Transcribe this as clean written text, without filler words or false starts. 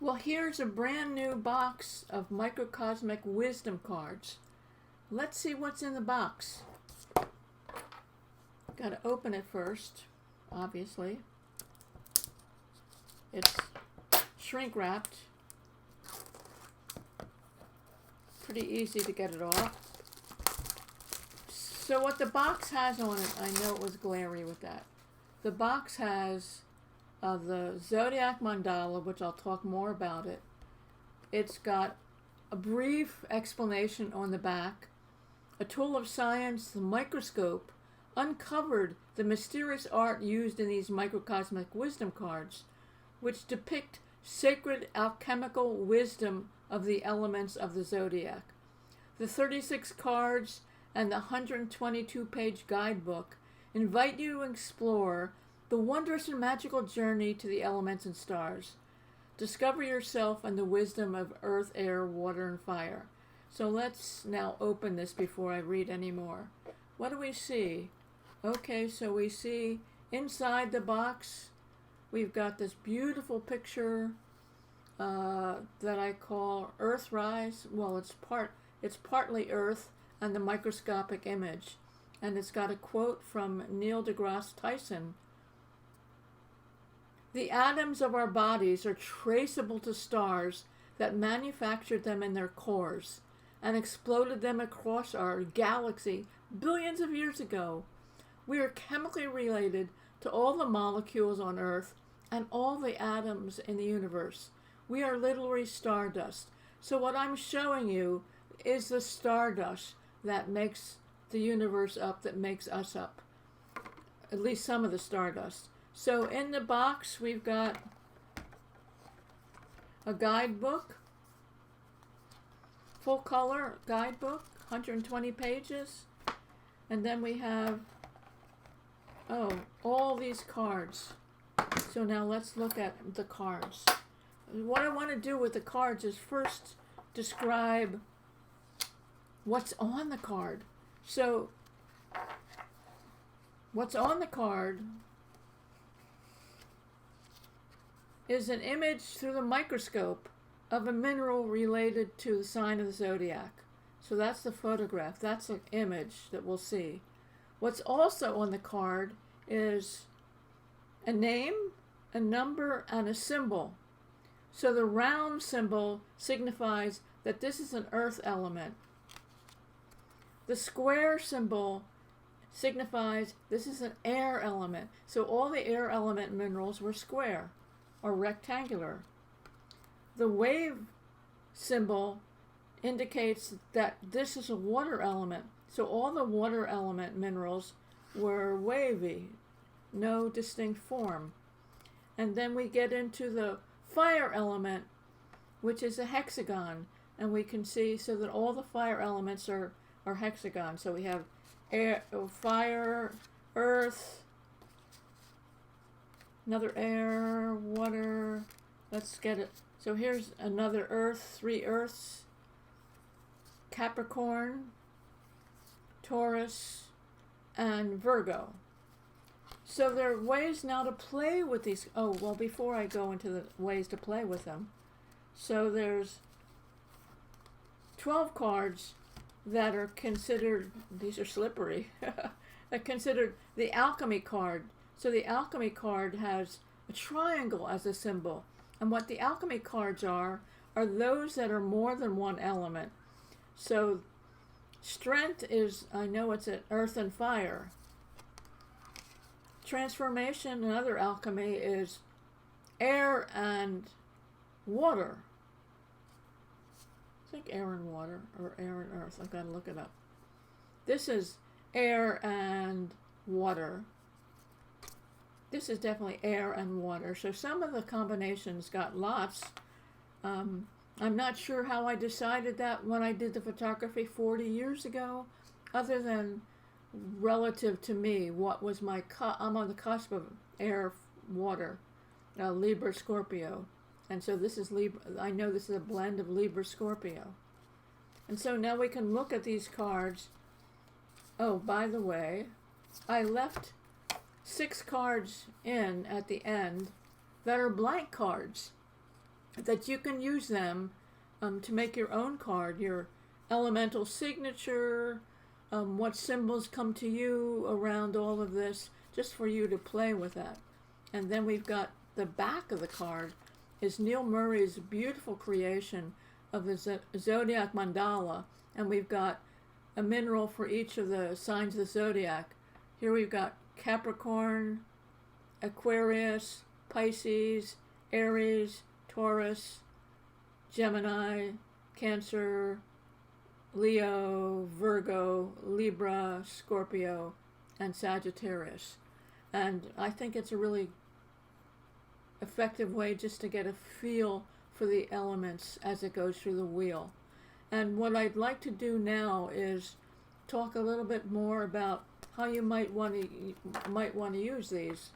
Well, here's a brand new box of MicroCosmic wisdom cards. Let's see what's in the box. Got to open it first, obviously. It's shrink wrapped. Pretty easy to get it off. So what the box has on it, I know it was glary with that. The box has the Zodiac Mandala, which I'll talk more about it. It's got a brief explanation on the back. A tool of science, the microscope, uncovered the mysterious art used in these microcosmic wisdom cards, which depict sacred alchemical wisdom of the elements of the zodiac. The 36 cards and the 122-page guidebook invite you to explore the wondrous and magical journey to the elements and stars. Discover yourself and the wisdom of earth, air, water, and fire. So let's now open this before I read any more. What do we see? Okay, so we see inside the box, we've got this beautiful picture that I call Earthrise. Well, it's partly Earth and the microscopic image. And it's got a quote from Neil deGrasse Tyson. The atoms of our bodies are traceable to stars that manufactured them in their cores and exploded them across our galaxy billions of years ago. We are chemically related to all the molecules on Earth and all the atoms in the universe. We are literally stardust. So what I'm showing you is the stardust that makes the universe up, that makes us up. At least some of the stardust. So in the box we've got a guidebook, full color guidebook, 120 pages. And then we have, all these cards. So now let's look at the cards. What I want to do with the cards is first describe what's on the card. So what's on the card is an image through the microscope of a mineral related to the sign of the zodiac. So that's the photograph. That's an image that we'll see. What's also on the card is a name, a number, and a symbol. So the round symbol signifies that this is an earth element. The square symbol signifies this is an air element. So all the air element minerals were square or rectangular. The wave symbol indicates that this is a water element. So all the water element minerals were wavy, no distinct form. And then we get into the fire element, which is a hexagon. And we can see so that all the fire elements are hexagons. So we have air, fire, earth, another air, water. Let's get it. So here's another earth, 3 earths, Capricorn, Taurus, and Virgo. So there are ways now to play with these. Oh, well, before I go into the ways to play with them. So there's 12 cards that are considered, these are slippery, are considered the alchemy card. So the alchemy card has a triangle as a symbol. And what the alchemy cards are those that are more than one element. So strength is, I know it's an earth and fire. Transformation, another alchemy, is air and water. I think air and water, or air and earth. I've got to look it up. This is air and water. This is definitely air and water. So some of the combinations got lots. I'm not sure how I decided that when I did the photography 40 years ago, other than relative to me, what was my I'm on the cusp of air, water, Libra, Scorpio. And so this is Libra. I know this is a blend of Libra, Scorpio. And so now we can look at these cards. Oh, by the way, I left 6 cards in at the end that are blank cards. that you can use them to make your own card, your elemental signature, what symbols come to you around all of this, just for you to play with that. And then we've got the back of the card is Neil Murray's beautiful creation of the Zodiac Mandala, and we've got a mineral for each of the signs of the Zodiac. Here we've got Capricorn, Aquarius, Pisces, Aries, Taurus, Gemini, Cancer, Leo, Virgo, Libra, Scorpio, and Sagittarius. And I think it's a really effective way just to get a feel for the elements as it goes through the wheel. And what I'd like to do now is talk a little bit more about how you might want to use these.